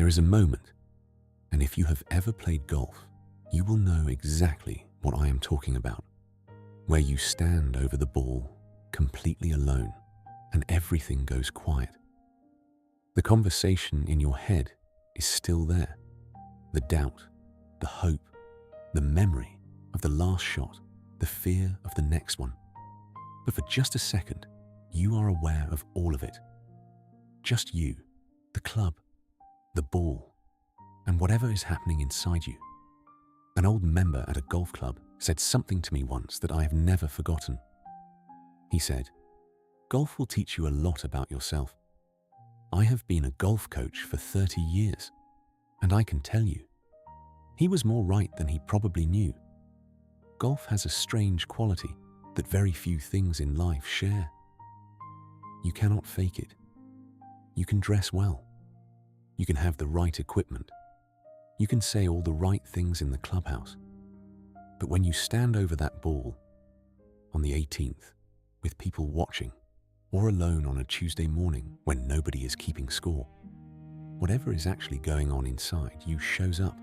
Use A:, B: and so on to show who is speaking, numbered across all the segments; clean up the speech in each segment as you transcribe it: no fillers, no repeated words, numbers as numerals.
A: There is a moment, and if you have ever played golf, you will know exactly what I am talking about, where you stand over the ball completely alone and everything goes quiet. The conversation in your head is still there. The doubt, the hope, the memory of the last shot, the fear of the next one. But for just a second, you are aware of all of it. Just you, the club, the ball, and whatever is happening inside you. An old member at a golf club said something to me once that I have never forgotten. He said, "Golf will teach you a lot about yourself. I have been a golf coach for 30 years, and I can tell you, he was more right than he probably knew. Golf has a strange quality that very few things in life share. You cannot fake it. You can dress well. You can have the right equipment. You can say all the right things in the clubhouse. But when you stand over that ball on the 18th with people watching, or alone on a Tuesday morning when nobody is keeping score, whatever is actually going on inside you shows up.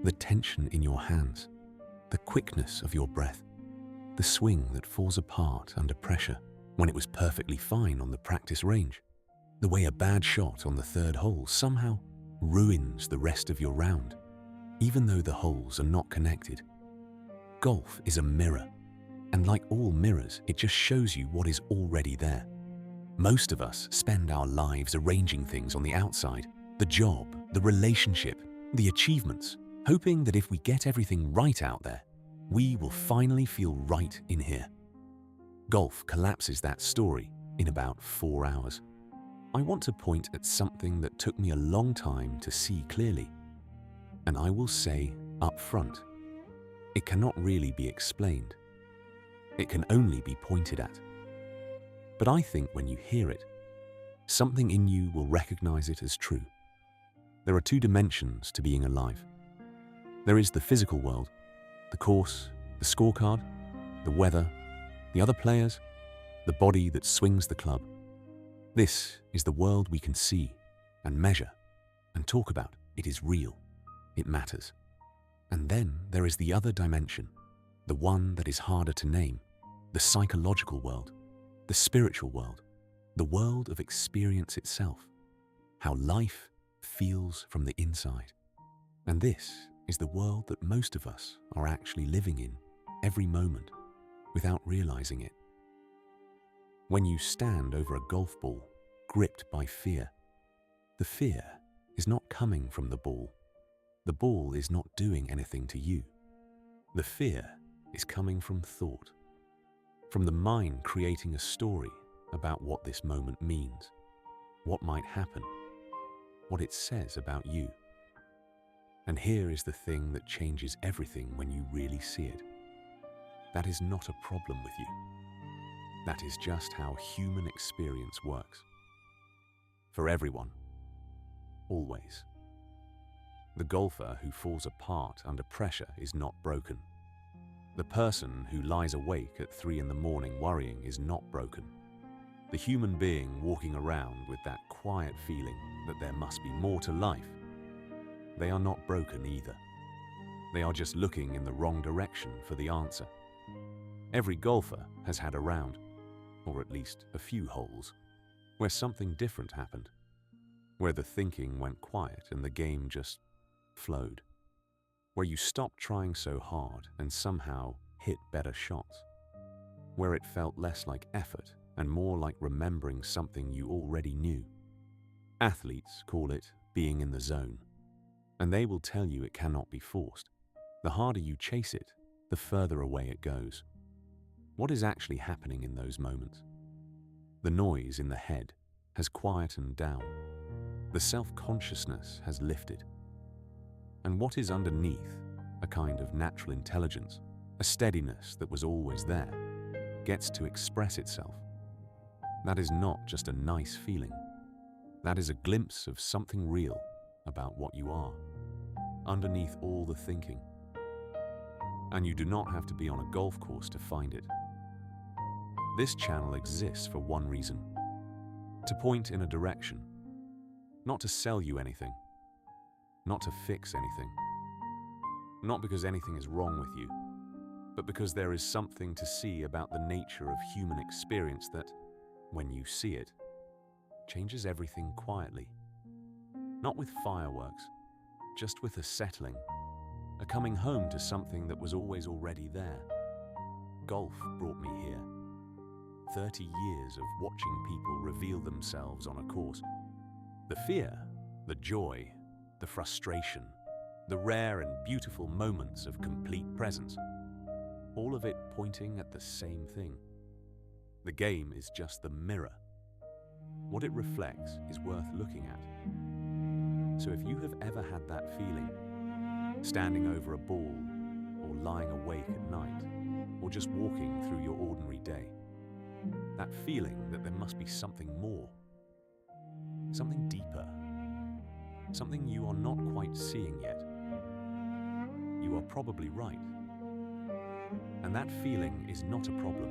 A: The tension in your hands, the quickness of your breath, the swing that falls apart under pressure when it was perfectly fine on the practice range, the way a bad shot on the third hole somehow ruins the rest of your round, even though the holes are not connected. Golf is a mirror, and like all mirrors, it just shows you what is already there. Most of us spend our lives arranging things on the outside, the job, the relationship, the achievements, hoping that if we get everything right out there, we will finally feel right in here. Golf collapses that story in about 4 hours. I want to point at something that took me a long time to see clearly. And I will say up front, it cannot really be explained. It can only be pointed at. But I think when you hear it, something in you will recognize it as true. There are 2 dimensions to being alive. There is the physical world, the course, the scorecard, the weather, the other players, the body that swings the club. This is the world we can see and measure and talk about. It is real. It matters. And then there is the other dimension, the one that is harder to name, the psychological world, the spiritual world, the world of experience itself, how life feels from the inside. And this is the world that most of us are actually living in every moment without realizing it. When you stand over a golf ball, gripped by fear, the fear is not coming from the ball. The ball is not doing anything to you. The fear is coming from thought, from the mind creating a story about what this moment means, what might happen, what it says about you. And here is the thing that changes everything when you really see it. That is not a problem with you. That is just how human experience works. For everyone. Always. The golfer who falls apart under pressure is not broken. The person who lies awake at 3 a.m. worrying is not broken. The human being walking around with that quiet feeling that there must be more to life, they are not broken either. They are just looking in the wrong direction for the answer. Every golfer has had a round, or at least a few holes, where something different happened, where the thinking went quiet and the game just flowed, where you stopped trying so hard and somehow hit better shots, where it felt less like effort and more like remembering something you already knew. Athletes call it being in the zone, and they will tell you it cannot be forced. The harder you chase it, the further away it goes. What is actually happening in those moments? The noise in the head has quietened down. The self-consciousness has lifted. And what is underneath, a kind of natural intelligence, a steadiness that was always there, gets to express itself. That is not just a nice feeling. That is a glimpse of something real about what you are, underneath all the thinking. And you do not have to be on a golf course to find it. This channel exists for one reason: to point in a direction, not to sell you anything, not to fix anything. Not because anything is wrong with you, but because there is something to see about the nature of human experience that, when you see it, changes everything quietly. Not with fireworks, just with a settling, a coming home to something that was always already there. Golf brought me here. 30 years of watching people reveal themselves on a course. The fear, the joy, the frustration, the rare and beautiful moments of complete presence. All of it pointing at the same thing. The game is just the mirror. What it reflects is worth looking at. So if you have ever had that feeling, standing over a ball, or lying awake at night, or just walking through your ordinary day, that feeling that there must be something more, something deeper, something you are not quite seeing yet, you are probably right. And that feeling is not a problem.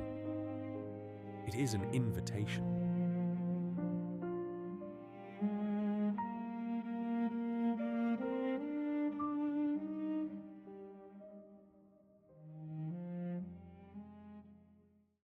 A: It is an invitation.